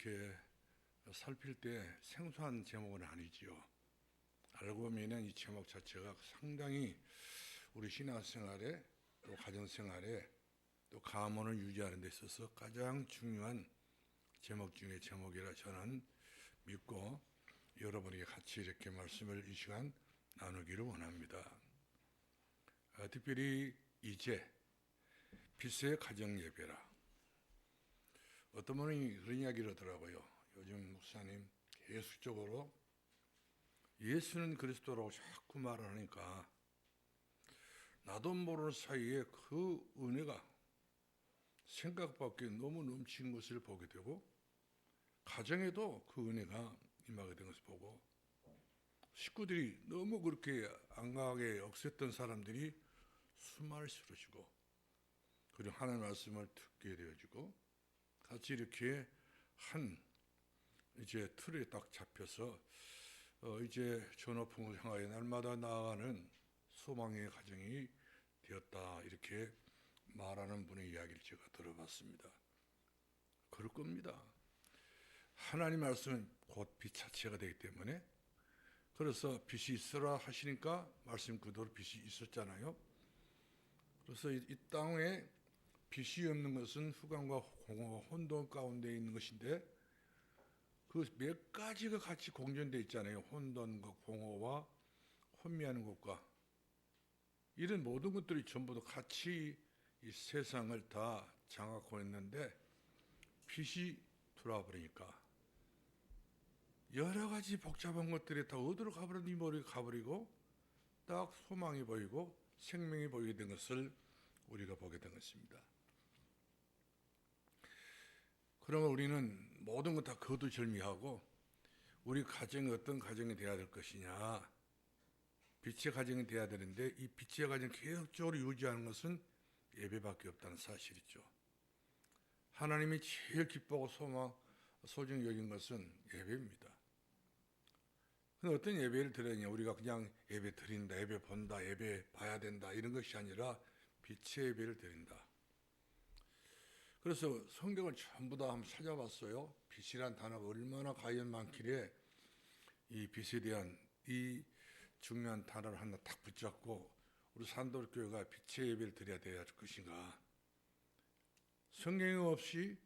이렇게 살필 때 생소한 제목은 아니지요. 알고 보면 이 제목 자체가 상당히 우리 신앙생활에 또 가정생활에 또 가문을 유지하는 데 있어서 가장 중요한 제목 중에 제목이라 저는 믿고 여러분에게 같이 이렇게 말씀을 이 시간 나누기를 원합니다. 특별히 이제 빛의 가정 예배라. 어떤 분이 그런 이야기를 하더라고요. 요즘 목사님 계속적으로 예수는 그리스도라고 자꾸 말을 하니까 나도 모르는 사이에 그 은혜가 생각밖에 너무 넘치는 것을 보게 되고 가정에도 그 은혜가 임하게 된 것을 보고 식구들이 너무 그렇게 안강하게 억셌던 사람들이 수말을 싫어지고 그리고 하나님의 말씀을 듣게 되어지고 같이 이렇게 한 이제 틀에 딱 잡혀서 이제 저 높은 곳을 향하여 날마다 나아가는 소망의 가정이 되었다 이렇게 말하는 분의 이야기를 제가 들어봤습니다. 그럴 겁니다. 하나님 말씀은 곧 빛 자체가 되기 때문에 그래서 빛이 있으라 하시니까 말씀 그대로 빛이 있었잖아요. 그래서 이 땅에 빛이 없는 것은 흑암과 공허와 혼돈 가운데 있는 것인데 그 몇 가지가 같이 공존되어 있잖아요. 혼돈과 공허와 혼미하는 것과 이런 모든 것들이 전부 다 같이 이 세상을 다 장악하고 있는데 빛이 들어와 버리니까 여러 가지 복잡한 것들이 다 어디로 가버렸니 머리가 가버리고 딱 소망이 보이고 생명이 보이게 된 것을 우리가 보게 된 것입니다. 그러면 우리는 모든 것 다 거두절미하고 우리 가정이 어떤 가정이 되어야 될 것이냐, 빛의 가정이 되어야 되는데 이 빛의 가정을 계속적으로 유지하는 것은 예배밖에 없다는 사실이죠. 하나님이 제일 기뻐하고 소중히 여긴 것은 예배입니다. 근데 어떤 예배를 드리냐, 우리가 그냥 예배 드린다, 예배 본다, 예배 봐야 된다 이런 것이 아니라 빛의 예배를 드린다. 그래서 성경을 전부 다 한번 찾아봤어요. 빛이란 단어가 얼마나 과연 많길래 이 빛에 대한 이 중요한 단어를 하나 딱 붙잡고 우리 산돌교회가 빛의 예배를 드려야 될 것인가. 성경이 없이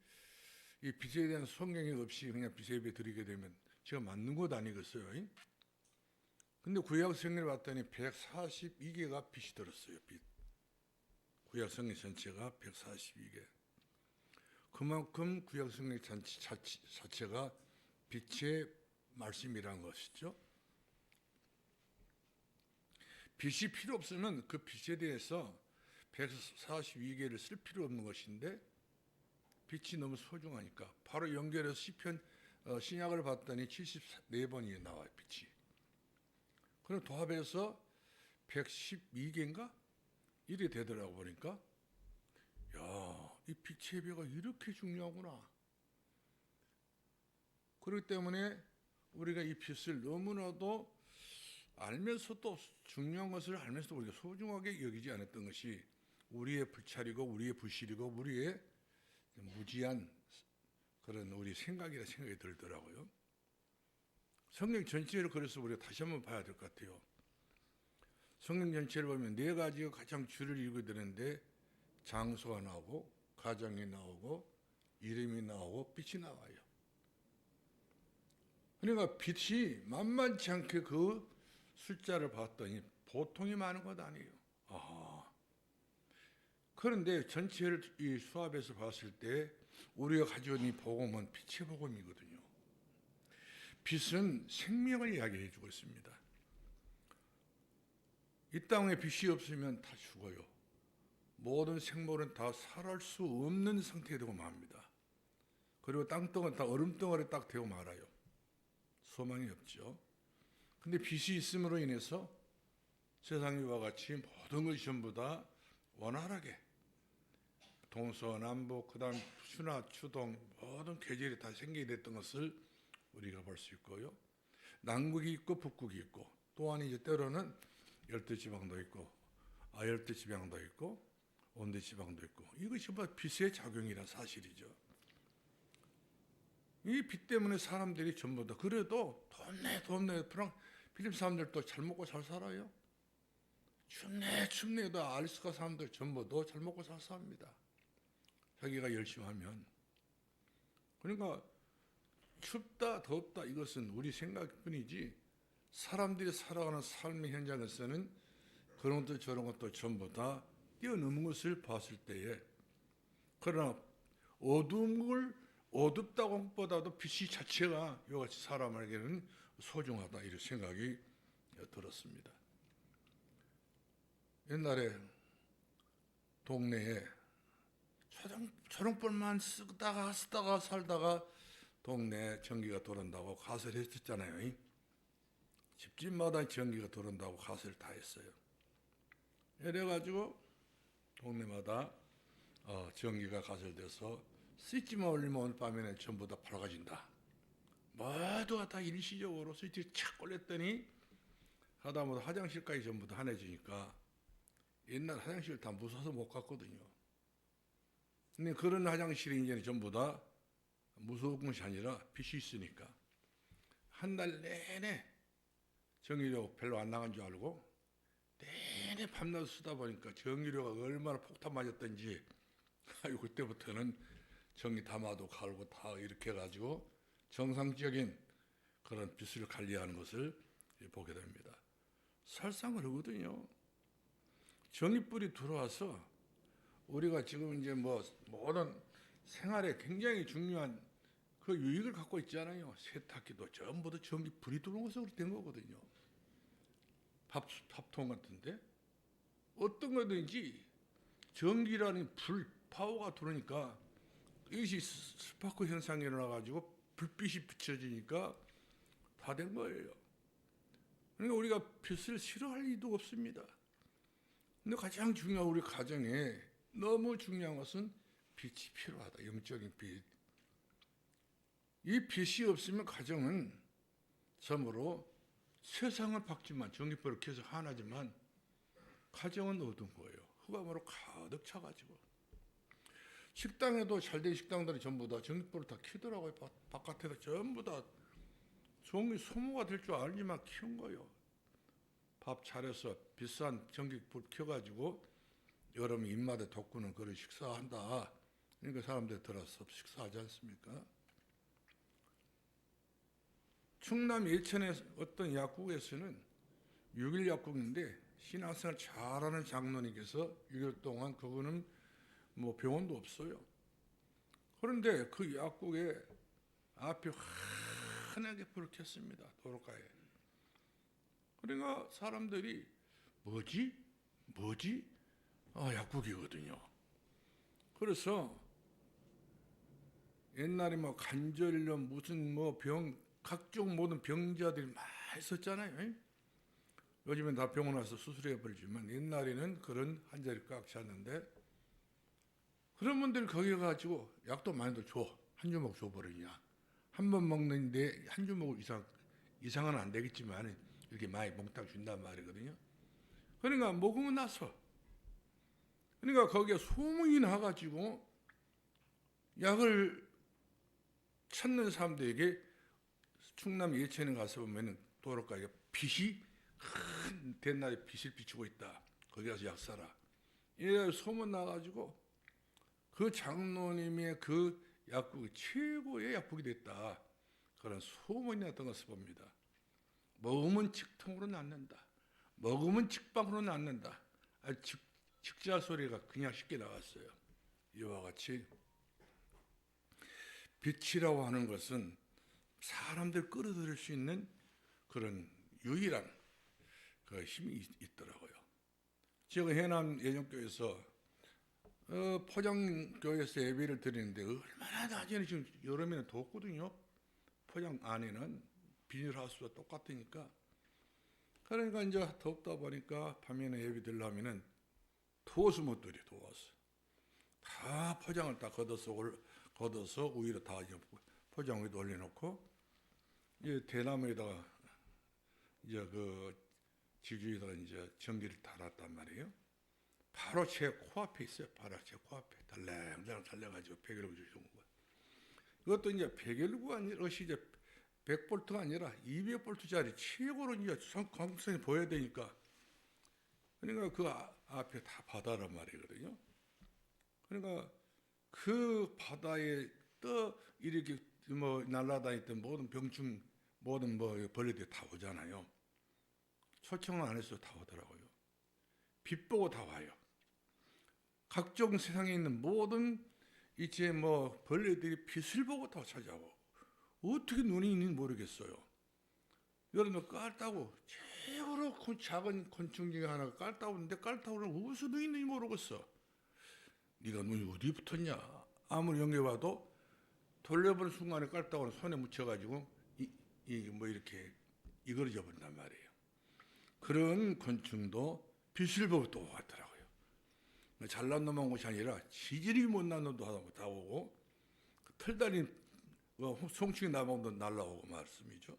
이 빛에 대한 성경이 없이 그냥 빛의 예배 드리게 되면 제가 맞는 것 아니겠어요? 근데 구약 성경을 봤더니 142개가 빛이 들었어요. 빛. 구약 성경 전체가 142개. 그만큼 구약 성경 자체가 빛의 말씀이라는 것이죠. 빛이 필요 없으면 그 빛에 대해서 142개를 쓸 필요 없는 것인데 빛이 너무 소중하니까 바로 연결해서 시편 신약을 봤더니 74번이 나와요. 빛이. 그럼 도합해서 112개인가? 이래 되더라고 보니까 야, 이 빛의 예배가 이렇게 중요하구나. 그렇기 때문에 우리가 이 빛을 너무나도 알면서도 중요한 것을 알면서도 우리가 소중하게 여기지 않았던 것이 우리의 불찰이고 우리의 부실이고 우리의 무지한 그런 우리 생각이라 생각이 들더라고요. 성경 전체를 그래서 우리가 다시 한번 봐야 될 것 같아요. 성경 전체를 보면 네 가지가 가장 줄을 이루게 되는데 장소가 나오고 가정이 나오고 이름이 나오고 빛이 나와요. 그러니까 빛이 만만치 않게 그 숫자를 봤더니 보통이 많은 것 아니에요. 그런데 전체를 이 수합해서 봤을 때 우리가 가지고 있는 이 복음은 빛의 복음이거든요. 빛은 생명을 이야기해 주고 있습니다. 이 땅에 빛이 없으면 다 죽어요. 모든 생물은 다 살아갈 수 없는 상태가 되고 맙니다. 그리고 땅덩어리 다 얼음덩어리 딱 되고 말아요. 소망이 없죠. 근데 빛이 있음으로 인해서 세상과 같이 모든 것이 전부 다 원활하게 동서남북 그다음 추나 추동 모든 계절이 다 생기게 됐던 것을 우리가 볼 수 있고요. 남극이 있고 북극이 있고 또한 이제 때로는 열대지방도 있고 아열대지방도 있고 온대지방도 있고 이것이 뭐 빛의 작용이라 사실이죠. 이 빛 때문에 사람들이 전부 다 그래도 돈 내 필리핀 사람들도 잘 먹고 잘 살아요. 춥네도 알래스카 사람들 전부도 잘 먹고 잘 삽니다. 자기가 열심히 하면. 그러니까 춥다 덥다 이것은 우리 생각뿐이지 사람들이 살아가는 삶의 현장에서는 그런 것도 저런 것도 전부 다 뛰어넘은 것을 봤을 때에, 그러나 어둡다고 것보다도 빛이 자체가 이같이 사람에게는 소중하다 이런 생각이 들었습니다. 옛날에 동네에 초롱불만 쓰다가 살다가 동네에 전기가 들어온다고 가설을 했었잖아요. 집집마다 전기가 들어온다고 가설을 다 했어요. 이래가지고 동네마다 전기가 가설돼서 스위치만 올리면 오늘 밤에는 전부 다 밝아진다. 모두가 다 일시적으로 스위치를 착 올렸더니 하다못해 화장실까지 전부 다 환해지니까 옛날 화장실 다 무서워서 못 갔거든요. 근데 그런 화장실이 이제 전부 다 무서운 것이 아니라 빛이 있으니까 한 달 내내 전기료 별로 안 나간 줄 알고 내내 밤낮 쓰다 보니까 전기료가 얼마나 폭탄 맞았던지 그때부터는 전기 담아도 갈고 다 이렇게 해가지고 정상적인 그런 빛을 관리하는 것을 보게 됩니다. 설상 그러거든요. 전기불이 들어와서 우리가 지금 이제 모든 생활에 굉장히 중요한 그 유익을 갖고 있잖아요. 세탁기도 전부 다 전기불이 들어온 것으로 된 거거든요. 밥통 같은데 어떤 거든지 전기라는 파워가 들어오니까 이것이 스파크 현상이 일어나가지고 불빛이 비춰지니까 다 된 거예요. 그러니까 우리가 빛을 싫어할 리도 없습니다. 근데 가장 중요한 우리 가정에 너무 중요한 것은 빛이 필요하다. 영적인 빛. 이 빛이 없으면 가정은 참으로 세상을 밝지만 전기불을 계속 하나지만 가정은 어두운 거예요. 흑암으로 가득 차가지고. 식당에도 잘된 식당들이 전부 다 전기불을 다 켜더라고요. 바깥에서 전부 다 종이 소모가 될 줄 알지만 키운 거예요. 밥 차려서 비싼 전기불 켜가지고 여름 입맛에 돋구는 그런 식사한다. 그러니까 사람들이 들어서 식사하지 않습니까? 충남 예천의 어떤 약국에서는 6일 약국인데 신앙생활 잘하는 장로님께서 6일 동안 그거는 병원도 없어요. 그런데 그 약국에 앞에 환하게 불을 켰습니다. 도로가에. 그러니까 사람들이 뭐지? 약국이거든요. 그래서 옛날에 관절염 무슨 각종 모든 병자들이 많이 있었잖아요. 요즘엔 다 병원 와서 수술해 버리지만 옛날에는 그런 환자들이 꽉 찼는데 그런 분들 거기 가지고 약도 많이들 줘. 한 주먹 줘버리냐. 한 번 먹는데 한 주먹 이상은 안 되겠지만 이렇게 많이 몽땅 준단 말이거든요. 그러니까 먹으면 나서. 그러니까 거기에 소문이 나가지고 약을 찾는 사람들에게 충남 예천에 가서 보면은 도로가에 빛이 큰 대낮에 빛을 비추고 있다. 거기 가서 약 사라. 이래 소문 나가지고 그 장로님의 그 약국이 최고의 약국이 됐다. 그런 소문이 났던 것을 봅니다. 먹으면 직통으로 낫는다. 먹으면 직방으로 낫는다. 직자 소리가 그냥 쉽게 나왔어요. 이와 같이 빛이라고 하는 것은 사람들 끌어들일 수 있는 그런 유일한 그 힘이 있더라고요. 제가 해남 예정교회에서 포장교회에서 예배를 드리는데 얼마나 낮에는 지금 여름에는 덥거든요. 포장 안에는 비닐하우스와 똑같으니까. 그러니까 이제 덥다 보니까 밤에는 예배 드리려면은 더워서 못 드려. 더워서 다 포장을 다 걷어서 위로 다 포장 위에 올려놓고 이제 대나무에다가 이제 그 지주에다가 이제 전기를 달았단 말이에요. 바로 제 코앞에 있어요. 바로 제 코앞에 달래가지고 벽으로 주신 거예요. 그것도 이제 100열구가 아니라 이제 100볼트가 아니라 200볼트짜리 최고로 이제 광선이 보여야 되니까, 그러니까 그 앞에 다 바다란 말이거든요. 그러니까 그 바다에 떠 이렇게 뭐 날아다니던 모든 병충, 모든 뭐 벌레들이 다 오잖아요. 초청을 안 해서 다 오더라고요. 빛 보고 다 와요. 각종 세상에 있는 모든 이제 뭐 벌레들이 빛을 보고 다 찾아오고, 어떻게 눈이 있는지 모르겠어요. 여러분, 깔따구, 최고로 작은 곤충 중에 하나가 깔따구인데, 깔따구는 어디서 눈이 있는지 모르겠어. 네가 눈이 어디 붙었냐? 아무리 연결봐도 돌려보는 순간에 깔따구는 손에 묻혀가지고 뭐 이렇게 이거려져 버린단 말이에요. 그런 곤충도 빛을 보고 또 왔더라고요. 잘난 놈만 온 것이 아니라 지질이 못난 놈도 다 오고, 그 털달린 송충이 나방도 날라오고 말씀이죠.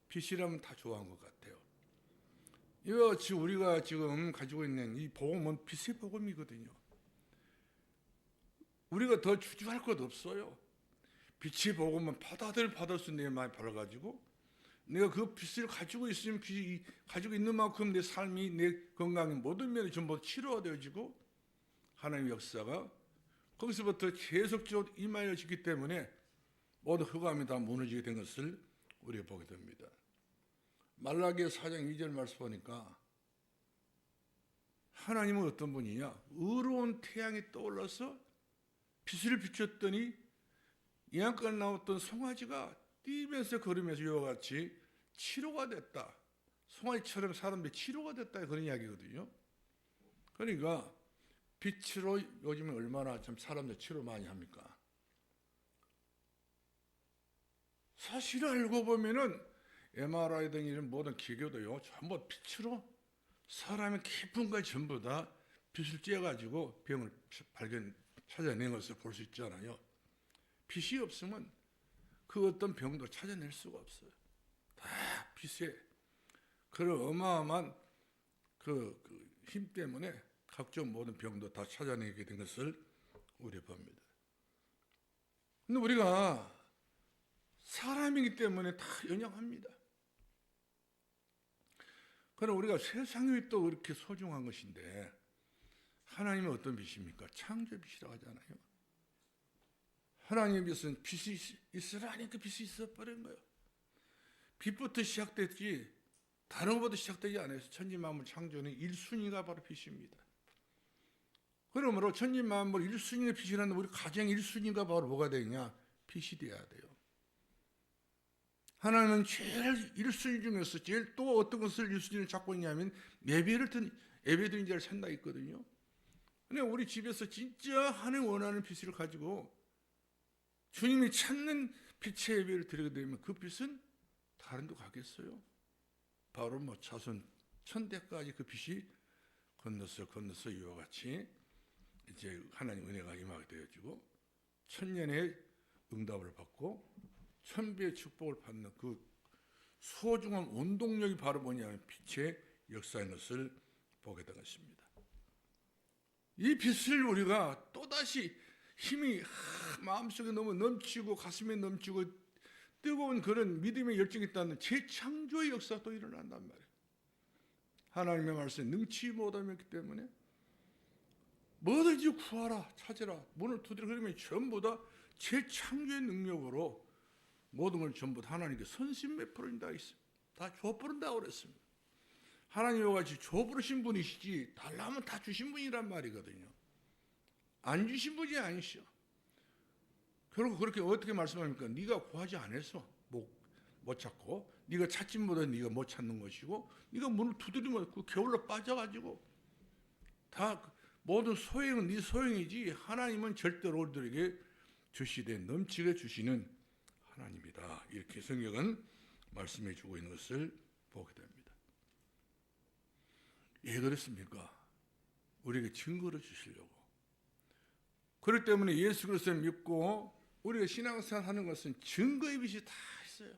빛이라면 다 좋아한 것 같아요. 이거 지금 우리가 지금 가지고 있는 이 복음은 빛의 복음이거든요. 우리가 더 주저할 것 없어요. 빛의 복음은 받을 수 있는 많이 받아가지고, 내가 그 빛을 가지고 있으면 가지고 있는 만큼 내 삶이, 내 건강이 모든 면이 전부 치료되어지고, 하나님의 역사가 거기서부터 계속적으로 임하여지기 때문에 모든 흑암이 다 무너지게 된 것을 우리가 보게 됩니다. 말라기의 4장 2절 말씀 보니까 하나님은 어떤 분이냐? 의로운 태양이 떠올라서 빛을 비췄더니 이안가에 나왔던 송아지가 뛰면서 걸으면서 이와 같이 치료가 됐다. 송아지처럼 사람들이 치료가 됐다, 그런 이야기거든요. 그러니까 빛으로 요즘에 얼마나 참 사람들 치료 많이 합니까? 사실 알고 보면은 MRI 등 이런 모든 기계도요, 전부 빛으로 사람의 깊은 걸 전부 다 빛을 쬐가지고 병을 찾아낸 것을 볼 수 있잖아요. 빛이 없으면 그 어떤 병도 찾아낼 수가 없어요. 다 빛에 그런 어마어마한 그 힘 때문에 각종 모든 병도 다 찾아내게 된 것을 우리 봅니다. 근데 우리가 사람이기 때문에 다 연약합니다. 그럼 우리가 세상이 또 그렇게 소중한 것인데, 하나님은 어떤 빛입니까? 창조의 빛이라고 하잖아요. 하나님의 빛은 빛이 있으라니 그 빛이 있어버린 거예요. 빛부터 시작됐지 다른 것부터 시작되지 않아요. 천지만물 창조는 1순위가 바로 빛입니다. 그러므로 천지만물 1순위의 빛이라는 우리 가정 1순위가 바로 뭐가 되냐? 빛이 돼야 돼요. 하나님은 제일 1순위 중에서 제일 또 어떤 것을 1순위를 잡고 있냐면 예배드린 자를 산다 있거든요. 근데 우리 집에서 진짜 하나님 원하는 빛을 가지고 주님이 찾는 빛의 예배를 드리게 되면 그 빛은 다른 데 가겠어요? 바로 뭐 자손 천대까지 그 빛이 건너서 이와 같이 이제 하나님 은혜가 임하게 되어지고 천년의 응답을 받고 천배의 축복을 받는 그 소중한 원동력이 바로 뭐냐면 빛의 역사인 것을 보게 된 것입니다. 이 빛을 우리가 또다시 힘이 마음속에 너무 넘치고 가슴에 넘치고 뜨거운 그런 믿음의 열정이 있다는 재창조의 역사가 또 일어난단 말이에요. 하나님의 말씀에 능치 못함이었기 때문에 뭐든지 구하라, 찾으라, 문을 두드려, 그러면 전부 다 재창조의 능력으로 모든 걸 전부 다 하나님께 선심 베풀어준다 있어요. 다 줘버린다고 그랬습니다. 하나님과 같이 줘버리신 분이시지 달라면 다 주신 분이란 말이거든요. 안 주신 분이 아니시죠. 결국 그렇게 어떻게 말씀합니까? 네가 구하지 않아서 못 찾고, 네가 찾지 못해 네가 못 찾는 것이고, 네가 문을 두드리면 그 게을러 빠져가지고 다 모든 소용은 네 소용이지 하나님은 절대로 우리들에게 주시되 넘치게 주시는 하나님이다. 이렇게 성경은 말씀해 주고 있는 것을 보게 됩니다. 왜 그렇습니까? 우리에게 증거를 주시려고. 그렇기 때문에 예수 그리스도를 믿고 우리가 신앙생활 하는 것은 증거의 빛이 다 있어요.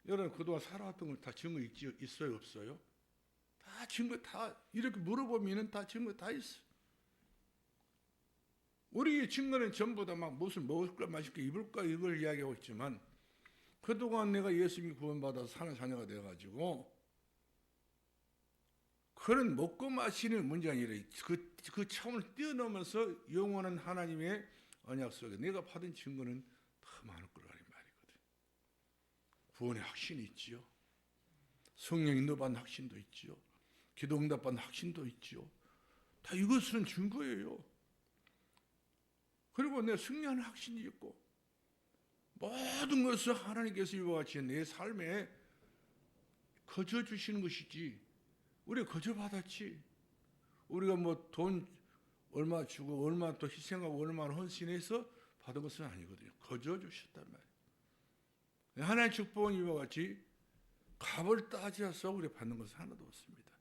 여러분 그동안 살아왔던 걸 다 증거 있어요, 없어요? 다 증거 다 이렇게 물어보면 다 증거 다 있어요. 우리 증거는 전부 다 막 무슨 먹을까 마실까 입을까 이걸 이야기하고 있지만 그동안 내가 예수님이 구원받아서 사는 자녀가 되어가지고 그런 먹고 마시는 문제가 아니라 그 차원을 뛰어넘어서 영원한 하나님의 언약 속에 내가 받은 증거는 더 많을 거라는 말이거든. 구원의 확신이 있지요. 성령 인도받는 확신도 있지요. 기도 응답받는 확신도 있지요. 다 이것은 증거예요. 그리고 내 승리하는 확신이 있고 모든 것을 하나님께서 이와 같이 내 삶에 거저 주시는 것이지 우리가 거저 받았지 우리가 뭐 돈 얼마 주고 얼마 또 희생하고 얼마나 헌신해서 받은 것은 아니거든요. 거저 주셨단 말이에요. 하나님의 축복은 이와 같이 값을 따져서 우리가 받는 것은 하나도 없습니다.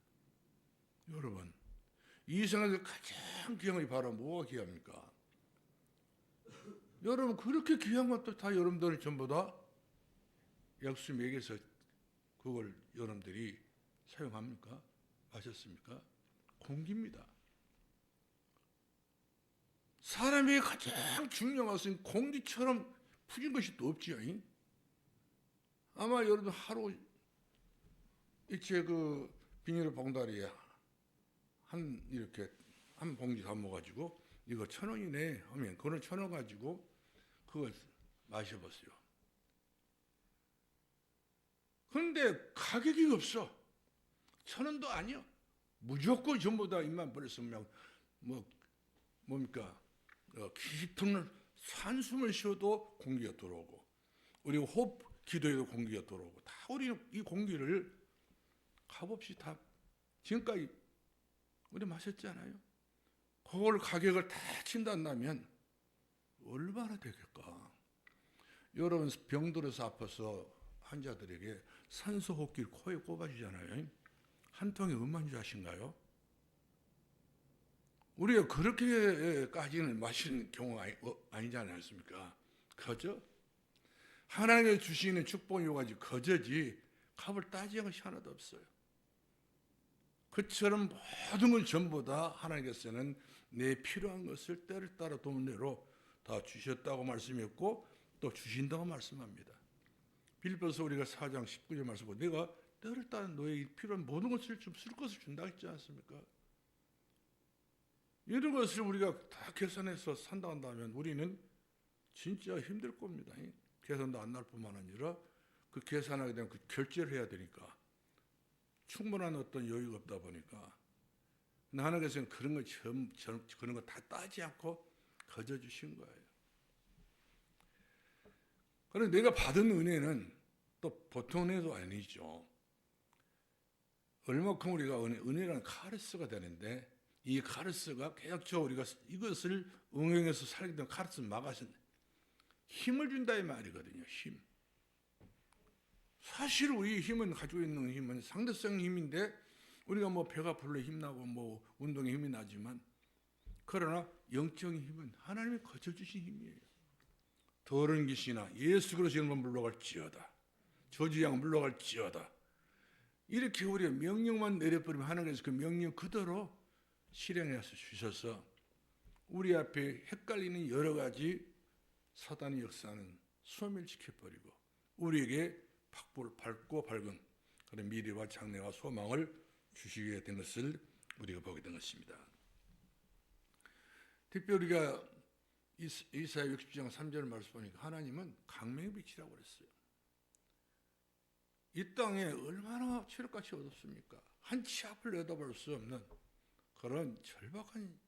여러분 이 세상에서 가장 귀한 것이 바로 뭐가 귀합니까? 여러분 그렇게 귀한 것도 다 여러분들 전부 다 약수 먹여서 그걸 여러분들이 사용합니까? 마셨습니까? 공기입니다. 사람에게 가장 중요한 것은 공기처럼 푸진 것이 또 없지요. 아마 여러분 하루 이제 그 비닐 봉다리에 이렇게 한 봉지 담아가지고 이거 1,000원이네 하면 그걸 1,000원 가지고 그걸 마셔보세요. 그런데 가격이 없어. 1,000원도 아니야. 무조건 전부 다 입만 벌렸으면 뭡니까? 깊은 산숨을 쉬어도 공기가 들어오고 우리 호흡 기도에도 공기가 들어오고 다 우리 이 공기를 값없이 다 지금까지 우리 마셨잖아요. 그걸 가격을 다 친단다면 얼마나 되겠까? 여러분 병들어서 아파서 환자들에게 산소 호흡기를 코에 꼽아주잖아요. 한 통에 얼마인 줄 아신가요? 우리가 그렇게까지는 마시는 경우가 아니지 않습니까? 거저? 하나님의 주시는 축복이 오가지 거저지 값을 따지는 것이 하나도 없어요. 그처럼 모든 걸 전부 다 하나님께서는 내 필요한 것을 때를 따라 돈대로 다 주셨다고 말씀했고 또 주신다고 말씀합니다. 빌립보서 우리가 4장 19절 말씀하고 내가 때를 따라 너의 필요한 모든 것을 좀 쓸 것을 준다 했지 않습니까? 이런 것을 우리가 다 계산해서 산다 한다면 우리는 진짜 힘들 겁니다. 계산도 안 날 뿐만 아니라 그 계산하게 되면 그 결제를 해야 되니까 충분한 어떤 여유가 없다 보니까 하나님께서는 그런 거 다 따지 않고 거저 주신 거예요. 그런데 내가 받은 은혜는 또 보통 은혜도 아니죠. 얼마큼 우리가 은혜라는 카르스가 되는데 이 카르스가 계속 우리가 이것을 응용해서 살게 되면 카르스를 막아서 힘을 준다 이 말이거든요. 힘. 사실 우리 힘은 가지고 있는 힘은 상대성 힘인데 우리가 뭐 배가 불러 힘나고 뭐 운동에 힘이 나지만 그러나 영적인 힘은 하나님이 거저 주신 힘이에요. 더러운 귀신아 예수 그리스도 이름으로 물러갈지어다. 저주양 물러갈지어다. 이렇게 우리가 명령만 내려버리면 하나님께서 그 명령 그대로 실행해서 주셔서 우리 앞에 헷갈리는 여러 가지 사단의 역사는 소멸시켜버리고 우리에게 밝고 밝은 그런 미래와 장래와 소망을 주시게 된 것을 우리가 보게 된 것입니다. 특별히 우리가 이사야 60장 3절 말씀 보니까 하나님은 강명의 빛이라고 그랬어요. 이 땅에 얼마나 체력같이 어둡습니까? 한 치 앞을 내다볼 수 없는 그런 절박한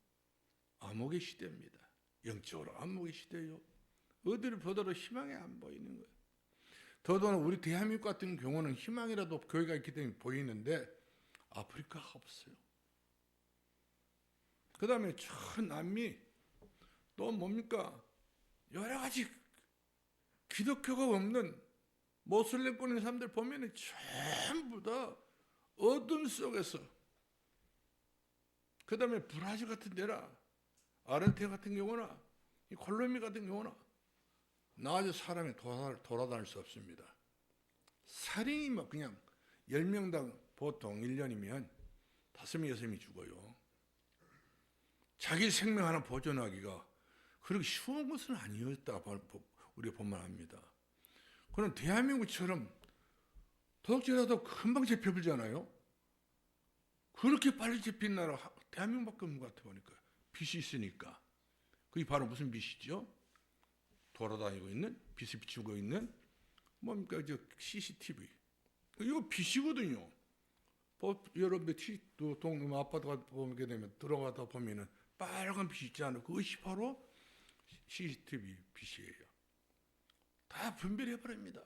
암흑의 시대입니다. 영적으로 암흑의 시대요. 어디를 보더라도 희망이 안 보이는 거예요. 더더나 우리 대한민국 같은 경우는 희망이라도 교회가 있기 때문에 보이는데 아프리카가 없어요. 그 다음에 저 남미 또 뭡니까? 여러 가지 기독교가 없는 모슬렘권 있는 사람들 보면 전부 다 어둠 속에서 그 다음에 브라질 같은 데나 아르헨티나 같은 경우나 콜롬비아 같은 경우나 낮에 사람이 돌아다닐 수 없습니다. 살인이 막 그냥 10명당 보통 1년이면 5명, 6명이 죽어요. 자기 생명 하나 보존하기가 그렇게 쉬운 것은 아니었다 우리가 보면 압니다. 그럼 대한민국처럼 도둑질하다 금방 잡혀버리잖아요. 그렇게 빨리 잡힌 나라 대한민국밖에 없는 것 같아 보니까. 빛이 있으니까. 그게 바로 무슨 빛이죠? 돌아다니고 있는, 빛을 비추고 있는 뭡니까? 저 CCTV. 이거 빛이거든요. 여러분들 아파트 보게 되면 들어가다 보면은 빨간 빛이 있잖아요. 그것이 바로 CCTV 빛이에요. 다 분별해 버립니다.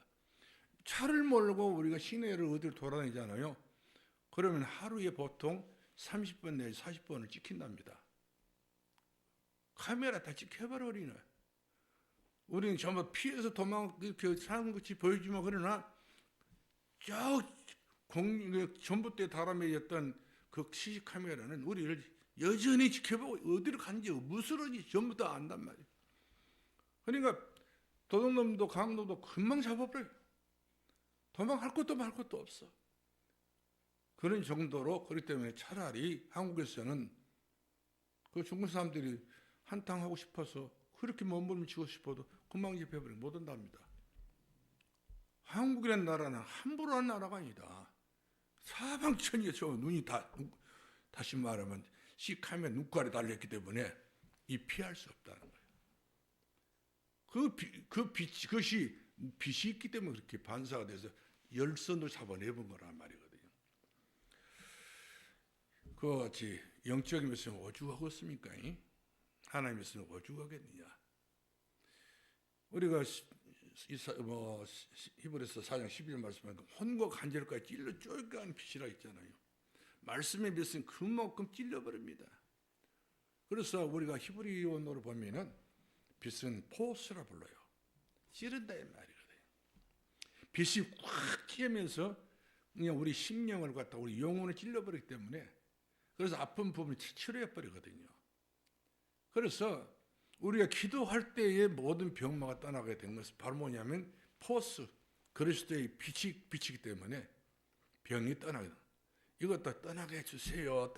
차를 몰고 우리가 시내를 어디를 돌아다니잖아요. 그러면 하루에 보통 30번 내지 40번을 찍힌답니다. 카메라 다 찍혀버리네. 우리는 전부 피해서 이렇게 사는 것이 보여주면 그러나 전봇대 다람에였던 그 CC 카메라는 우리를 여전히 지켜보고 어디로 간지 무엇으로인지 전부 다 안단 말이에요. 그러니까 도둑놈도 강도도 금방 잡아버려요. 도망할 것도 말 것도 없어. 그런 정도로 그렇기 때문에 차라리 한국에서는 그 중국 사람들이 한탕하고 싶어서 그렇게 몸부림치고 싶어도 금방 잡혀버리고 못 온답니다. 한국이라는 나라는 함부로 한 나라가 아니다. 사방천지에 저 눈이 다시 말하면 시카면 눈깔이 달렸기 때문에 이 피할 수 없다는 거예요. 그것이 빛이 있기 때문에 그렇게 반사가 돼서 열선도 잡아내본 거란 말이거든요. 그와 같이 영적인 것은 오죽하겠습니까? 하나님의 것은 오죽하겠느냐? 우리가 히브리서 4장 11절 말씀에 혼과 간절까지 찔러 쫄가는 빛이라 있잖아요. 말씀의 빛은 그만큼 찔려버립니다. 그래서 우리가 히브리어로 보면은 빛은 포스라 불러요. 찌른다 이 말이거든요. 빛이 확 찌면서 그냥 우리 심령을 갖다 우리 영혼을 찔러버리기 때문에 그래서 아픈 부분을 치료해버리거든요. 그래서 우리가 기도할 때에 모든 병마가 떠나게 된 것은 바로 뭐냐면 포스, 그리스도의 빛이기 때문에 병이 떠나게 됩니다. 이것도 떠나게 해주세요.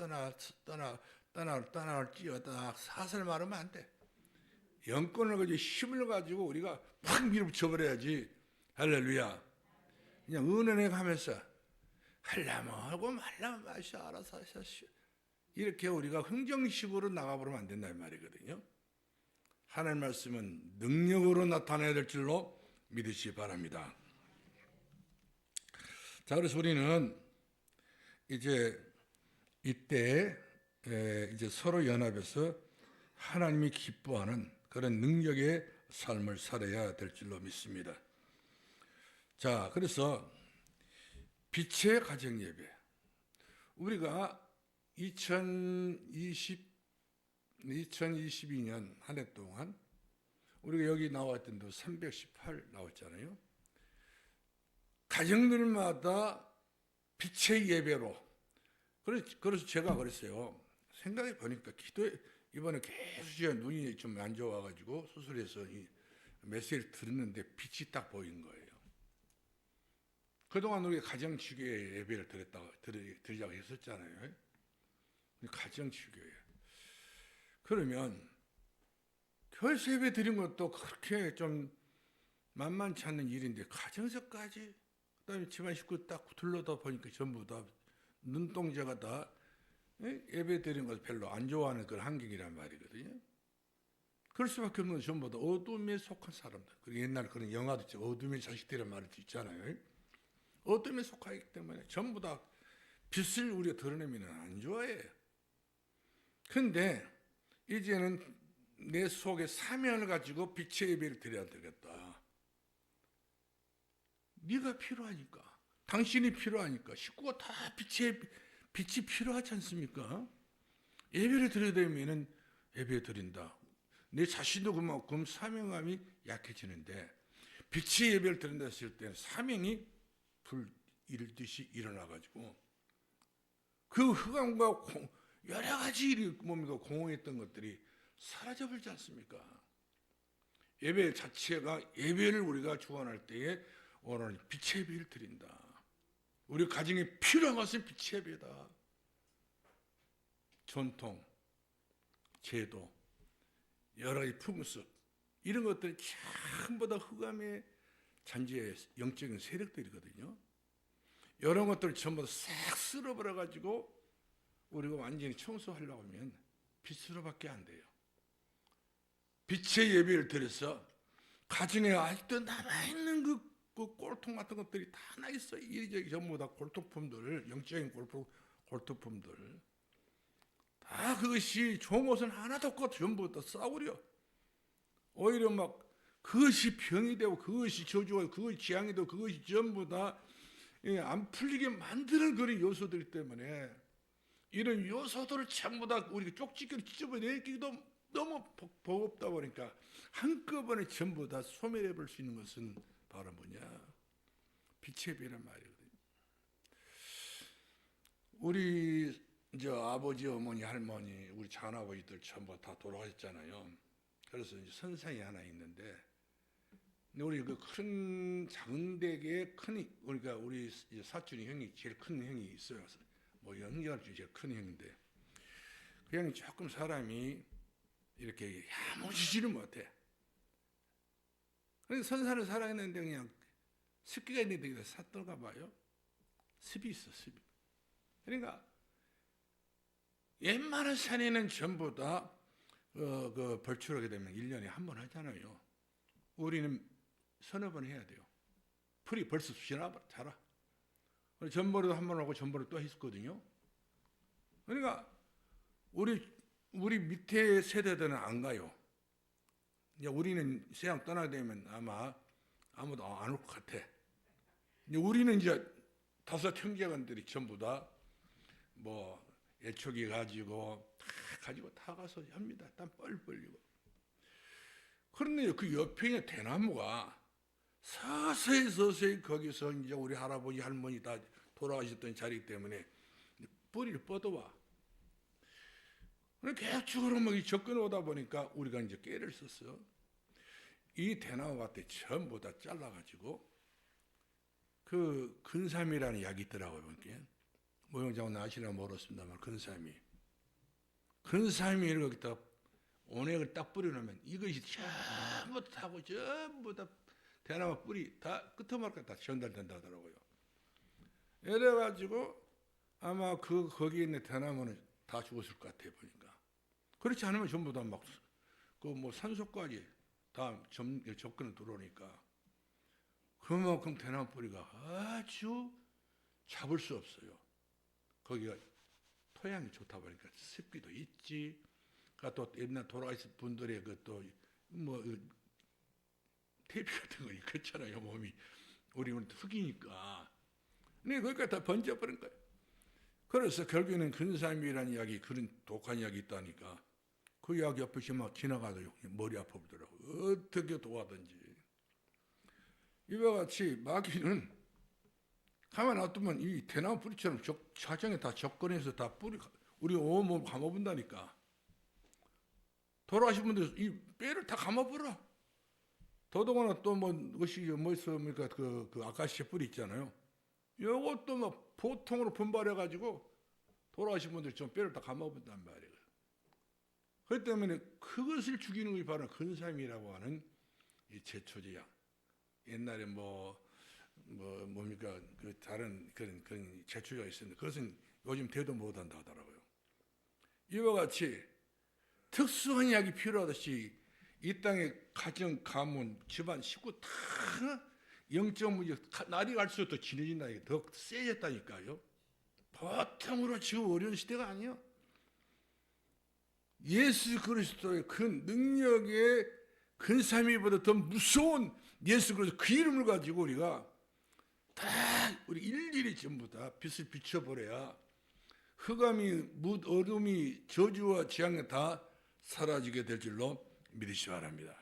떠날지어다 사설 말하면 안 돼. 영권을 가지고 힘을 가지고 우리가 확 밀어붙여버려야지. 할렐루야. 그냥 은은해 가면서 하려면 하고 말라면 마셔 알아서 하셔. 이렇게 우리가 흥정식으로 나가버리면 안 된다 이 말이거든요. 하나님 말씀은 능력으로 나타나야 될 줄로 믿으시기 바랍니다. 자, 그래서 우리는 이제 이때 이제 서로 연합해서 하나님이 기뻐하는 그런 능력의 삶을 살아야 될 줄로 믿습니다. 자, 그래서 빛의 가정 예배. 우리가 2022년 한 해 동안 우리가 여기 나왔던 데 318 나왔잖아요. 가정들마다 빛의 예배로. 그래서 제가 그랬어요. 생각해 보니까 기도에 이번에 계속 눈이 좀 안 좋아가지고 수술해서 이 메시지를 들었는데 빛이 딱 보인 거예요. 그동안 우리가 가정치교회 예배를 드리자고 했었잖아요. 가정치교회. 그러면 교회에서 예배 드린 것도 그렇게 좀 만만치 않은 일인데 가정에서까지 그다음에 집안 식구 딱 둘러다 보니까 전부 다 눈동자가 다 예배 드린 것을 별로 안 좋아하는 그런 환경이란 말이거든요. 그럴 수밖에 없는 건 전부 다 어둠에 속한 사람들. 그리고 옛날 그런 영화도 있죠. 어둠의 자식들이라는 말도 있잖아요. 어둠에 속하기 때문에 전부 다 빛을 우리가 드러내면 안 좋아해요. 근데 이제는 내 속에 사명을 가지고 빛의 예배를 드려야 되겠다. 네가 필요하니까. 당신이 필요하니까. 식구가 다 빛이 필요하지 않습니까? 예배를 드려야 되면 예배 드린다. 내 자신도 그만큼 사명감이 약해지는데 빛의 예배를 드린다 했을 때는 사명이 불일듯이 일어나가지고 그 흑암과 여러 가지 뭡니까 공허했던 것들이 사라져버리지 않습니까? 예배 자체가 예배를 우리가 주관할 때에 오늘 빛의 예배를 드린다. 우리 가정에 필요한 것은 빛의 여러 가지 풍습 이런 것들이 전부 다 흑암의 잔재의 영적인 세력들이거든요. 이런 것들을 전부 다 싹 쓸어버려 가지고 우리가 완전히 청소하려고 하면 빛으로밖에 안 돼요. 빛의 예배를 드려서 가정에 아직도 남아있는 그 꼴통 같은 것들이 다 나있어요. 이리저리 전부 다 골통품들, 영적인 골통품들. 다 그것이 좋은 것은 하나도 없고 전부 다 싸우려. 오히려 막 그것이 병이 되고 그것이 저주가 그것이 재앙이 되고 그것이 전부 다 안 풀리게 만드는 그런 요소들 때문에 이런 요소들을 전부 다 우리가 쪽집게로 찢어내기도 너무 버겁다 보니까 한꺼번에 전부 다 소멸해 볼 수 있는 것은 바로 뭐냐? 빛의 빛이란 말이거든요. 우리 아버지, 어머니, 할머니, 우리 작은아버지들 전부 다 돌아가셨잖아요. 그래서 이제 선상이 하나 있는데 우리 그 큰 작은 댁에 그러니까 우리 사촌이 형이 제일 큰 형이 있어요. 뭐 형제가 제일 큰 형인데 그 형이 조금 사람이 이렇게 야무지지를 못해. 그래서 선산을 살아있는데 그냥 습기가 있는데 그냥 삿들가 봐요. 습이 있어, 습이. 그러니까 웬만한 산에는 전부 다 그 벌출하게 되면 1년에 한 번 하잖아요. 우리는 서너 번 해야 돼요. 풀이 벌써 자라. 전보리도 한 번 하고 전보리 또 했거든요. 그러니까 우리 밑에 세대들은 안 가요. 이제 우리는 세상 떠나게 되면 아마 아무도 안 올 것 같아. 이제 우리는 이제 다섯 형제간들이 전부 다 뭐 애초기 가지고 다 가서 합니다. 땀 뻘 흘리고. 그런데 그 옆에 있는 대나무가 서서히 거기서 이제 우리 할아버지 할머니 다 돌아가셨던 자리 때문에 뿌리를 뻗어와. 계속적으로 막 접근해 오다 보니까 우리가 이제 깨를 썼어요. 이 대나무 밭에 전부 다 잘라가지고 그 근삼이라는 약이 있더라고요. 모형장은 아시나 모르겠습니다만 근삼이를 거기다 온액을 딱 뿌려놓으면 이것이 전부 타고 전부 다 대나무 뿌리 다 끄트머리까지 다 전달된다 하더라고요. 이래가지고 아마 거기에 있는 대나무는 다 죽었을 것 같아요 보니까. 그렇지 않으면 전부 다 막 그 뭐 산소까지 다 접근을 들어오니까 그만큼 대나무 뿌리가 아주 잡을 수 없어요. 거기가 토양이 좋다 보니까 습기도 있지. 또 옛날 돌아가신 분들의 그또 뭐 테이프 같은 거 그렇잖아요. 몸이 우리는 흙이니까. 근데 거기까지 다 번져버린 거예요. 그래서 결국에는 근삼이라는 약이 그런 독한 약이 있다니까 그 약 옆에 막 지나가도 머리 아프더라고요. 어떻게 도와든지. 이와 같이 마귀는 가만 놔두면 이 대나무 뿌리처럼 사정에 다 접근해서 다 뿌리 우리 온몸 감아본다니까. 돌아가신 분들 이 뼈를 다 감아버려. 더더구나 또 뭐 있습니까? 그 아카시아 뿌리 있잖아요. 이것도 막 보통으로 분발해가지고 돌아가신 분들 좀 뼈를 다 감아본단 말이에요. 그렇기 때문에 그것을 죽이는 것이 바로 근삼이라고 하는 이 제초제약. 옛날에 뭡니까? 그 다른 그런 제초제가 있었는데 그것은 요즘 대도 못한다 하더라고요. 이와 같이 특수한 약이 필요하듯이 이 땅에 가정, 가문, 집안, 식구 다 영적 문제 날이 갈수록 더 진해진다, 더 세졌다니까요. 보통으로 지금 어려운 시대가 아니에요. 예수 그리스도의 그 능력의 근삼위보다 더 무서운 예수 그리스도 그 이름을 가지고 우리가 다 우리 일일이 전부 다 빛을 비춰버려야 흑암이 어둠이 저주와 재앙이 다 사라지게 될 줄로 믿으시기 바랍니다.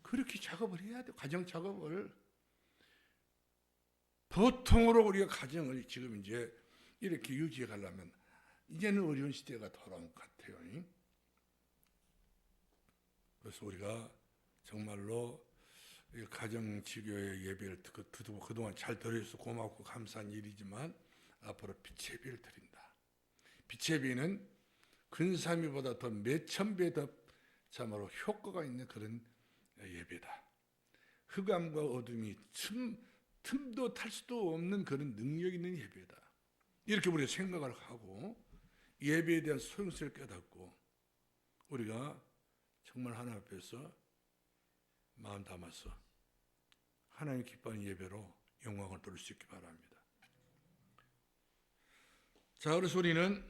그렇게 작업을 해야 돼요. 가정 작업을. 보통으로 우리가 가정을 지금 이제 이렇게 유지해 가려면 이제는 어려운 시대가 돌아온 것 같아요. 그래서 우리가 정말로 가정지교의 예배를 듣고 그동안 잘 들어줘서 고맙고 감사한 일이지만 앞으로 빛의 비를 드린다. 빛의 비는 근삼위보다 더 몇천 배 더 참으로 효과가 있는 그런 예배다. 흑암과 어둠이 틈도 탈 수도 없는 그런 능력 있는 예배다. 이렇게 우리가 생각을 하고 예배에 대한 소용성을 깨닫고 우리가 정말 하나님 앞에서 마음 담아서 하나님 기뻐하는 예배로 영광을 돌릴 수 있기 바랍니다. 자, 그래서 우리는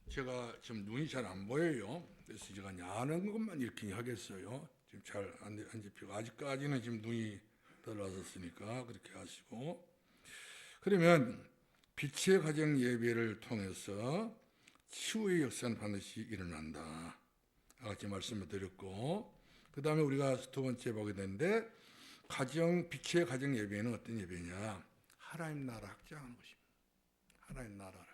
제가 지금 눈이 잘 안 보여요. 그래서 제가 야는 것만 이렇게 하겠어요. 지금 잘 안 잡히고 아직까지는 지금 눈이 덜 왔었으니까 그렇게 하시고, 그러면 빛의 가정 예배를 통해서 치유의 역사는 반드시 일어난다. 같이 말씀을 드렸고, 그 다음에 우리가 두 번째 보게 되는데 빛의 가정 예배는 어떤 예배냐? 하나님 나라 확장하는 것입니다. 하나님 나라를.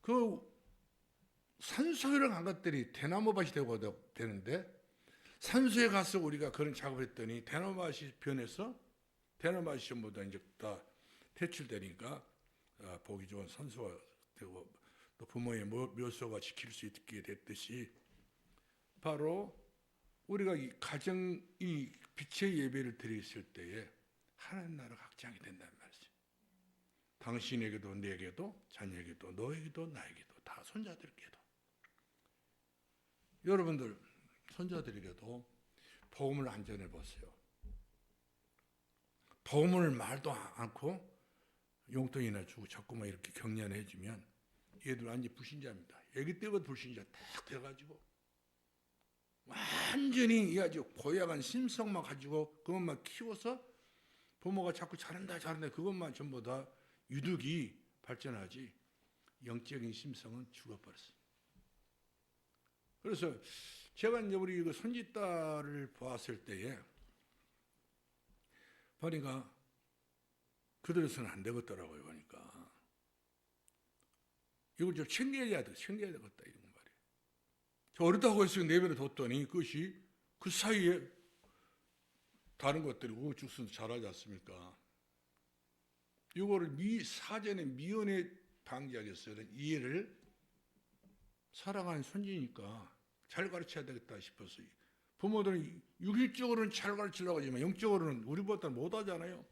그 산소에 간 것들이 대나무밭이 되는데 산소에 가서 우리가 그런 작업을 했더니 대나무밭이 변해서 대나무밭이 전부 다 이제 다 퇴출되니까 보기 좋은 산소가 되고 또 부모의 묘소가 지킬 수 있게 됐듯이 바로 우리가 이 빛의 예배를 드렸을 때에 하나님 나라가 확장이 된다는 말이죠. 당신에게도 내게도 자녀에게도 너에게도 나에게도 다 손자들에게도 여러분들 손자들에게도 복음을 안 전해보세요. 복음을 말도 않고 용돈이나 주고 자꾸만 이렇게 격려해 주면 얘들 완전히 불신자입니다. 애기 때부터 불신자 딱 돼가지고 완전히 이 아주 고약한 심성만 가지고 그것만 키워서 부모가 자꾸 잘한다 그것만 전부 다 유득이 발전하지 영적인 심성은 죽어버렸어요. 그래서 제가 이제 우리 그 손짓딸을 보았을 때에 보니까 그들에서는 안 되겠더라고요. 그러니까 이걸 좀 챙겨야 되겠다 이런 말이에요. 저 어렵다고 해서 내버려 뒀더니 그것이 그 사이에 다른 것들이 우후죽순 잘하지 않습니까? 이거를 사전에 미연에 방지하겠어요. 이 애를 사랑하는 손주니까 잘 가르쳐야 되겠다 싶어서 부모들은 육일적으로는 잘 가르치려고 하지만 영적으로는 우리보다 못하잖아요.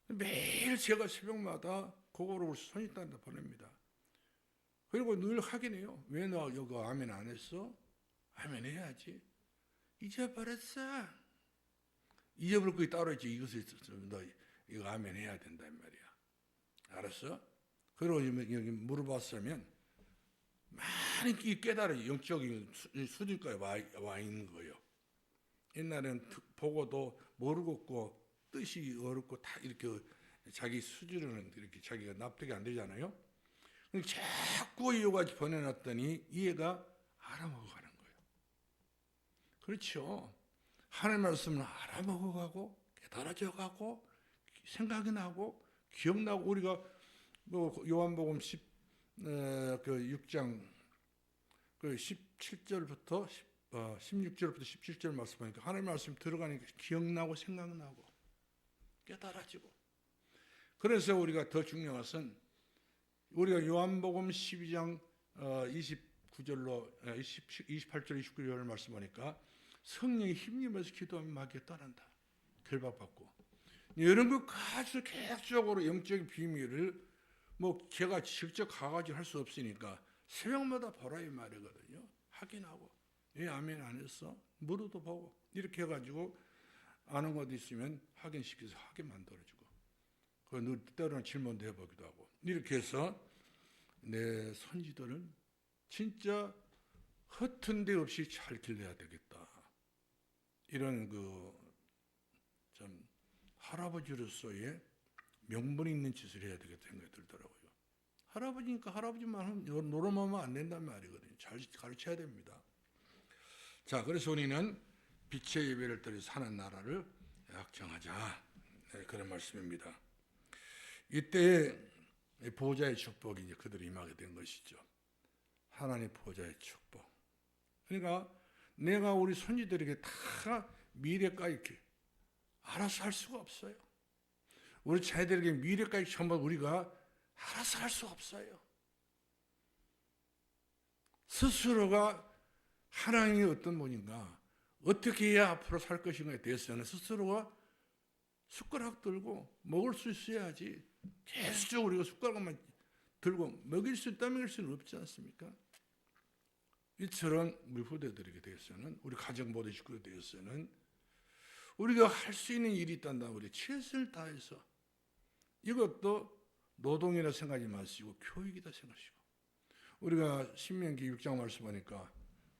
매일 제가 새벽마다 그거를 손짓딸한테 보냅니다. 그리고 늘 확인해요. 왜 너 여기 아멘 안 했어? 아멘 해야지. 잊어버렸어. 잊어버릴 거 따로 있지. 이것을 너 이거 아멘 해야 된다 이 말이야. 알았어? 그리고 여기 물어봤으면 많이 깨달아 영적인 수준까지 와 있는 거예요. 옛날에는 보고도 모르겠고 뜻이 어렵고 다 이렇게 자기 수준으로는 이렇게 자기가 납득이 안 되잖아요. 자꾸 이거까지 보내놨더니 이해가 알아먹어 가는 거예요. 그렇죠. 하나님 말씀을 알아먹어 가고 깨달아져 가고 생각이 나고 기억나고 우리가 뭐 요한복음 6장 17절부터 16절부터 17절 말씀 보니까 하나님 말씀 들어가니까 기억나고 생각나고 깨달아지고 그래서 우리가 더 중요한 것은 우리가 요한복음 12장 29절로 28절 29절을 말씀 보니까 성령이 힘입어서 기도하면 마귀가 떠난다. 결박받고 이런 것까지 계속적으로 영적인 비밀을 뭐 제가 직접 가가지고 할 수 없으니까 새벽마다 보라 이 말이거든요. 확인하고 왜 아멘 안 했어? 물어도 보고 이렇게 해가지고 아는 것도 있으면 확인시켜서 하게 만들어주고 그 때로는 질문도 해보기도 하고 이렇게 해서 내 손지들은 진짜 허튼 데 없이 잘 길러야 되겠다. 이런 좀 할아버지로서의 명분 있는 짓을 해야 되겠다 생각이 들더라고요. 할아버지니까 할아버지만 노름하면 안 된단 말이거든요. 잘 가르쳐야 됩니다. 자, 그래서 우리는 빛의 예배를 드려서 하나님 나라를 확장하자. 네, 그런 말씀입니다. 이때 보호자의 축복이 이제 그들이 임하게 된 것이죠. 하나님 보호자의 축복. 그러니까 내가 우리 손지들에게 다 미래까지 이렇게 알아서 할 수가 없어요. 우리 자녀들에게 미래까지 전부 우리가 알아서 할 수 없어요. 스스로가 하나님이 어떤 분인가, 어떻게 해야 앞으로 살 것인가에 대해서는 스스로가 숟가락 들고 먹을 수 있어야지 계속적으로 우리가 숟가락만 들고 먹일 수 있다 먹일 수는 없지 않습니까? 이처럼 우리 후대들에게 대해서는, 우리 가정 모든 식구에 대해서는 우리가 할 수 있는 일이 있단다. 우리 최선을 다해서, 이것도 노동이라 생각하지 마시고 교육이다 생각하시고, 우리가 신명기 6장 말씀 보니까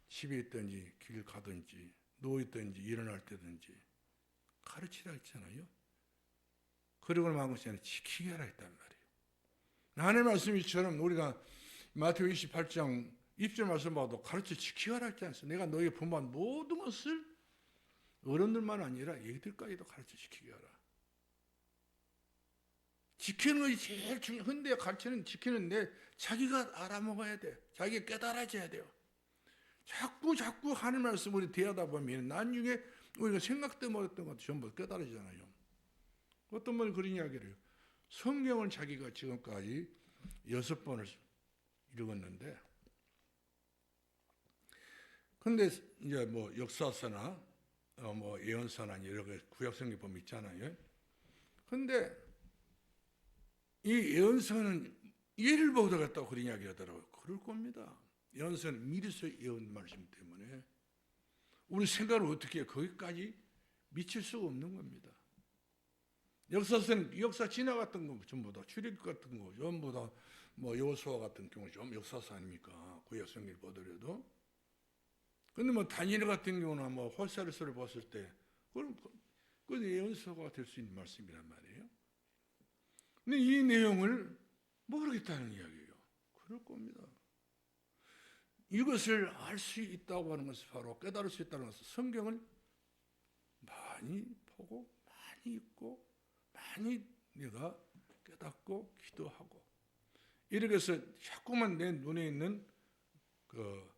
집에 있든지 길 가든지 누워있든지 일어날 때든지 가르치라 했잖아요. 그리고 마음속에 지키게 하라 했단 말이에요. 하나님의 말씀이처럼 우리가 마태복음 28장 1절 말씀 봐도 가르쳐 지키게 하라 했지 않습니까? 내가 너에게 분부한 모든 것을 어른들만 아니라 애들까지도 가르쳐 지키게 하라. 지키는 것이 제일 중요해. 근데 가르치는 지키는데 자기가 알아먹어야 돼. 자기가 깨달아져야 돼요. 자꾸 하는 말씀 우리 대하다 보면 나중에 우리가 생각도 못했던 것도 전부 깨달아지잖아요. 어떤 분이 그런 이야기를 해요. 성경을 자기가 지금까지 6번을 읽었는데, 근데 이제 뭐 역사서나 뭐 예언서나 여러 개 구약성경 보면 있잖아요. 근데 이 예언서는 예를 보더겠다고 그런 이야기 하더라고요. 그럴 겁니다. 예언서는 미리서 예언 말씀 때문에 우리 생각을 어떻게 해, 거기까지 미칠 수가 없는 겁니다. 역사서는 역사 지나갔던 거 전부 다 출애굽 같은 거 전부 다 뭐 여호수아 같은 경우 좀 역사서 아닙니까? 구약성경을 보더라도. 근데 뭐 다니엘 같은 경우는 뭐 호세아서를 봤을 때 그건 예언서가 될 수 있는 말씀이란 말이에요. 근데 이 내용을 모르겠다는 이야기예요. 그럴 겁니다. 이것을 알 수 있다고 하는 것은 바로 깨달을 수 있다는 것은 성경을 많이 보고 많이 읽고 많이 내가 깨닫고 기도하고, 이렇게 해서 자꾸만 내 눈에 있는 그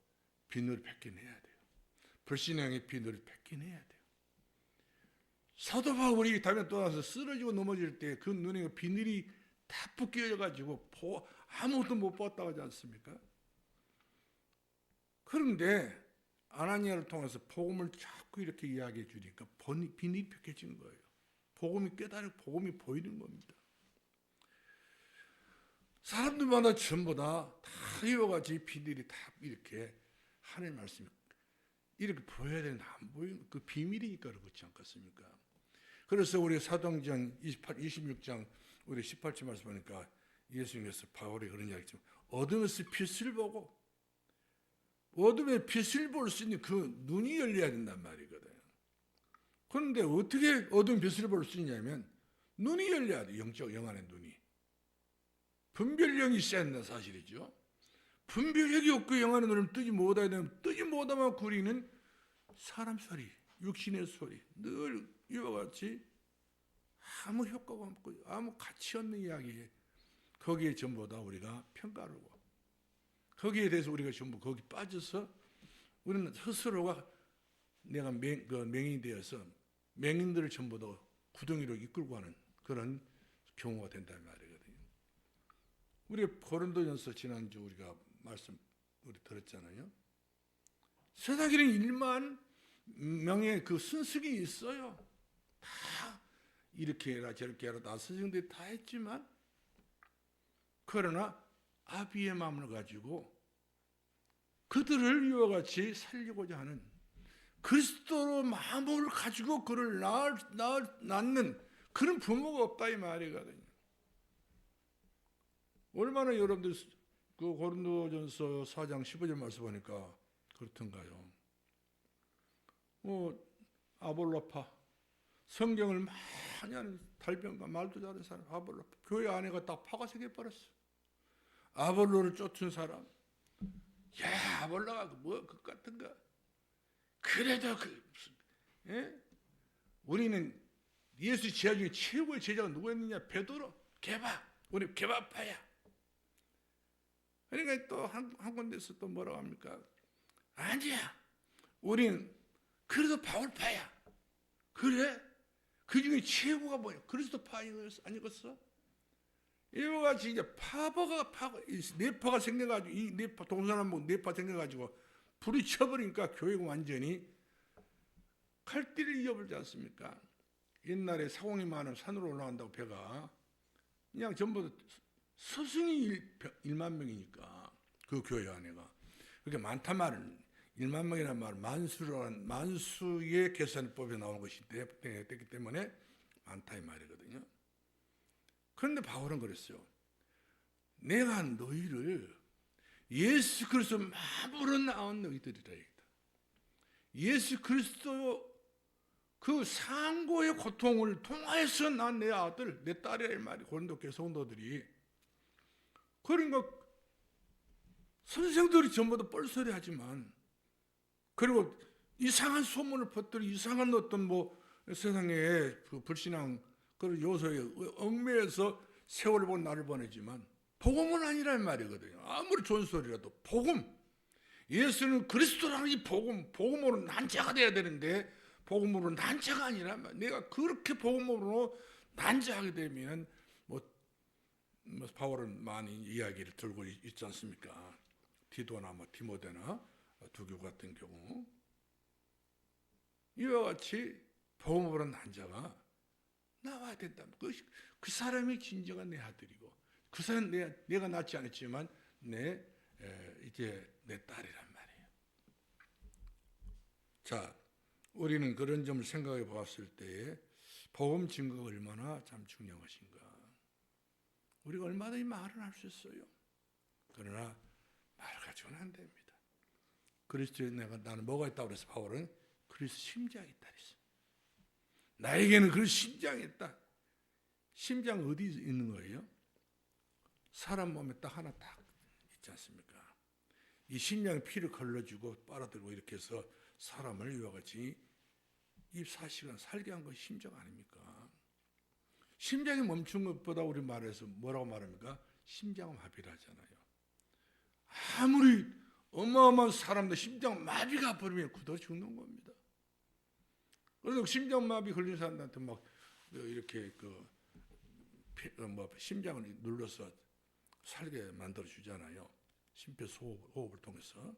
비늘을 벗겨내야 돼요. 불신앙의 비늘을 벗겨내야 돼요. 사도 바울이 담에 떠나서 쓰러지고 넘어질 때 그 눈에 비늘이 다 벗겨져가지고 아무것도 못 봤다고 하지 않습니까? 그런데 아나니아를 통해서 복음을 자꾸 이렇게 이야기해 주니까 비늘이 벗겨진 거예요. 복음이 깨달고 복음이 보이는 겁니다. 사람들마다 전부 다 이와 같이 비늘이 다 이렇게 하나님 말씀이 이렇게 보여야 되는데 안 보이는 그 비밀이니까 그렇지 않겠습니까? 그래서 우리 사도행전 26장 우리 18절 말씀 보니까 예수님께서 바울이 그런 이야기 했지만 어둠에서 빛을 보고, 어둠에 빛을 볼 수 있는 그 눈이 열려야 된단 말이거든요. 그런데 어떻게 어둠 빛을 볼 수 있냐면 눈이 열려야 돼. 영안의 눈이. 분별력이 있어야 된다는 사실이죠. 분별력이 없고 영안의 눈을 뜨지 못하게 되면 뜨지 못하면 우리는 사람 소리, 육신의 소리, 늘 이와 같이 아무 효과가 없고 아무 가치 없는 이야기에 거기에 전부 다 우리가 평가하고 거기에 대해서 우리가 전부 거기 빠져서 우리는 스스로가 내가 맹인이 되어서 맹인들을 전부 다 구덩이로 이끌고 가는 그런 경우가 된다는 말이거든요. 우리가 고린도전서 지난주 우리가 말씀 우리 들었잖아요. 세상에는 1만 명의 그 순식이 있어요. 다 이렇게 해라 저렇게 해라 다 스승들이 다 했지만, 그러나 아비의 마음을 가지고 그들을 이와 같이 살리고자 하는 그리스도로 마음을 가지고 그를 낳는 그런 부모가 없다 이 말이거든요. 얼마나 여러분들 그 고린도전서 4장 15절 말씀 보니까 그렇던가요. 아볼로파 성경을 많이 하는 달변가 말도 잘하는 사람 아볼로파 교회 안에가 딱 파가 새겨버렸어. 아볼로를 쫓은 사람, 야 아볼로가 뭐 그 같은가. 그래도 우리는 예수 제자 중에 최고의 제자가 누구였느냐? 베드로, 게바, 우리 게바파야. 그러니까 또 한 군데서 또 뭐라고 합니까? 아니야, 우리는 그래도 바울파야. 그래? 그 중에 최고가 뭐야? 그리스도파 아니겠어? 이와 같이 이제 뇌파가 생겨가지고, 이 뇌파, 동서남북 뇌파 생겨가지고, 불이 쳐버리니까 교회가 완전히 칼길을 잃어버리지 않습니까? 옛날에 사공이 많은 산으로 올라간다고 배가, 그냥 전부 스승이 1만 명이니까, 그 교회 안에가. 그렇게 많단 말은, 1만 명이라는 말은 만수의 계산법에 나오는 것이 됐기 때문에 많다 이 말이거든요. 그런데 바울은 그랬어요. 내가 너희를 예수 그리스도 마음으로 낳은 너희들이라. 예수 그리스도 그 상고의 고통을 통하여서 난 내 아들, 내 딸이라 이 말이 고린도 교회 성도들이. 그러니까 선생들이 전부 다 뻘소리 하지만, 그리고 이상한 소문을 퍼뜨려 이상한 어떤 뭐 세상에 그 불신앙 그런 요소에 얽매여서 세월을 보고 나를 보내지만 복음은 아니란 말이거든요. 아무리 좋은 소리라도 복음, 예수는 그리스도라는 이 복음으로 난 자가 돼야 되는데 복음으로 난 자가 아니란 말. 내가 그렇게 복음으로 난 자하게 되면 뭐 바울은 많이 이야기를 들고 있지 않습니까? 디도나 뭐 디모데나 두 교우 같은 경우 이와 같이 복음으로 난 자가 나와야 된다. 그 사람이 진정한 내 아들이고 그 사람 내가 낳지 않았지만 이제 내 딸이란 말이에요. 자, 우리는 그런 점을 생각해 보았을 때에 복음 증거가 얼마나 참 중요한 것인가. 우리가 얼마든지 말은 할 수 있어요. 그러나 말 가지고는 안 됩니다. 그리스도에 나는 뭐가 있다고 그래서 바울은 그리스도 심장이 있다 그랬어. 나에게는 그 심장이 있다. 심장 어디 있는 거예요? 사람 몸에 딱 하나 딱 있지 않습니까? 이 심장에 피를 걸러주고 빨아들고 이렇게 해서 사람을 이와 같이 24시간 살게 한 것이 심장 아닙니까? 심장이 멈춘 것보다 우리 말해서 뭐라고 말합니까? 심장마비를 하잖아요. 아무리 어마어마한 사람들 심장마비가 버리면 굳어 죽는 겁니다. 그래서 심장마비 걸린 사람들한테 막 이렇게 심장을 눌러서 살게 만들어 주잖아요. 심폐소호흡을 통해서.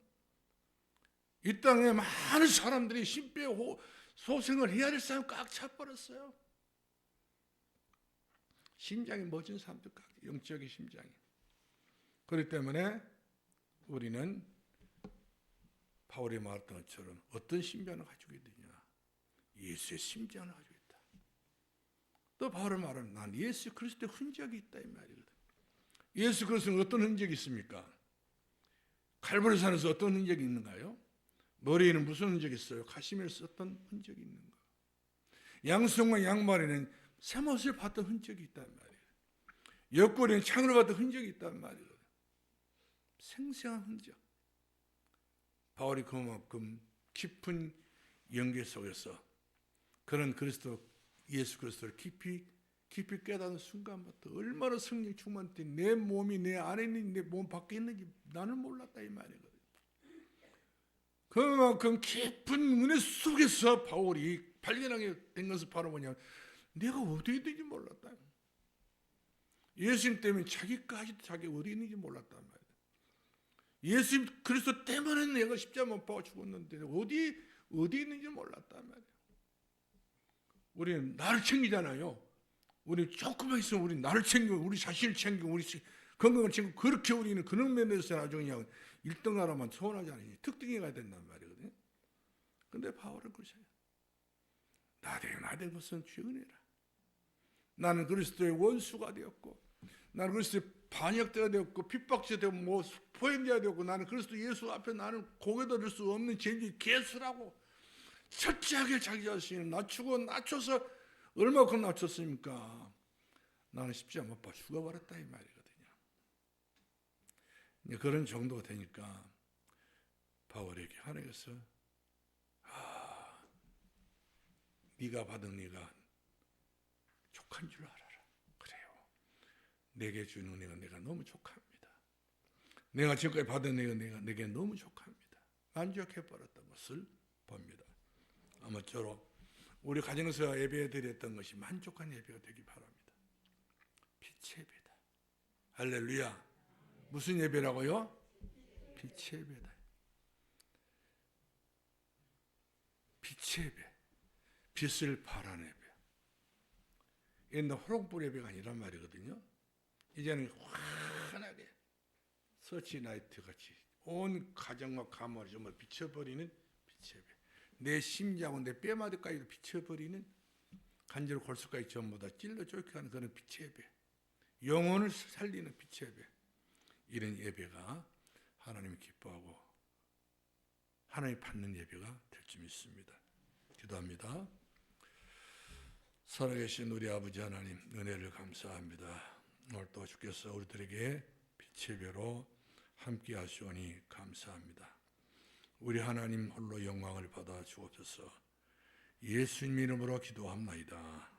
이 땅에 많은 사람들이 심폐소생을 해야 될 사람 꽉 차버렸어요. 심장이 멎은 사람들 꽉, 영적인 심장이. 그렇기 때문에 우리는 바울이 말했던 것처럼 어떤 심장을 가지고 있느냐? 예수의 심장을 가지고 있다. 또 바울은 말하는 난 예수 그리스도의 흔적이 있다 이 말이거든. 예수 그리스도는 어떤 흔적이 있습니까? 갈보리산에서 어떤 흔적이 있는가요? 머리에는 무슨 흔적이 있어요? 가시멜을 썼던 흔적이 있는가? 양손과 양말에는 쇠못을 봤던 흔적이 있단 말이에요. 옆구리에는 창을 봤던 흔적이 있단 말이에요. 생생한 흔적. 바울이 그만큼 깊은 연계 속에서 그런 예수 그리스도를 깊이 깨닫는 순간부터 얼마나 성령 충만때 내 몸이 내 안에 있는 내 몸 밖에 있는지 나는 몰랐다 이 말이거든요. 그만큼 깊은 은혜 속에서 바울이 발견하게 된 것은 바로 뭐냐면 내가 어디에 있는지 몰랐다. 예수님 때문에 자기까지도 자기 어디 있는지 몰랐단 말이에요. 예수 그리스도 때문에 내가 십자가 못 박아 죽었는데 어디 있는지 몰랐단 말이에요. 우리는 나를 챙기잖아요. 우리 조금만 있으면 우리 나를 챙기고 우리 자신을 챙기고 우리 건강을 챙기고 그렇게 우리는 그런 면에서 아주 그냥 1등 하나만 소원하지 않으니 특등이 가야 된단 말이거든요. 근데 바울은 그러셔요. 나된 것은 주의 은혜라. 나는 그리스도의 원수가 되었고 나는 그리스도의 반역자가 되었고 핍박자 되고 뭐 포행자가 되었고 나는 그리스도 예수 앞에 나는 고개 들을 수 없는 죄인이 개수라고 철저하게 자기 자신을 낮춰서 얼마큼 낮췄습니까? 나는 십자가 못 박아 죽어버렸다 이 말이거든요. 그런 정도가 되니까 바울에게 하나님께서 네가 받은 네가 족한 줄 알아라. 그래요. 내게 준 은혜가 내가 너무 족합니다. 내가 지금까지 받은 은혜가 내게 너무 족합니다. 만족해버렸던 것을 봅니다. 아무쪼록 우리 가정에서 예배 드렸던 것이 만족한 예배가 되기 바랍니다. 빛의 예배다. 할렐루야. 무슨 예배라고요? 빛의 예배다. 빛의 예배. 빛을 발하는 예배. 옛날 호롱불 예배가 아니란 말이거든요. 이제는 환하게 서치나이트 같이 온 가정과 가문을 정말 비춰버리는 빛의 예배. 내 심장은 내 뼈마디까지도 비춰버리는 간절 골수까지 전부 다 찔러 쫓겨가는 그런 빛의 예배. 영혼을 살리는 빛의 예배. 이런 예배가 하나님이 기뻐하고 하나님이 받는 예배가 될 줄 믿습니다. 기도합니다. 살아계신 우리 아버지 하나님 은혜를 감사합니다. 오늘 또 주께서 우리들에게 빛의 예배로 함께 하시오니 감사합니다. 우리 하나님 홀로 영광을 받아 주옵소서. 예수님 이름으로 기도합나이다.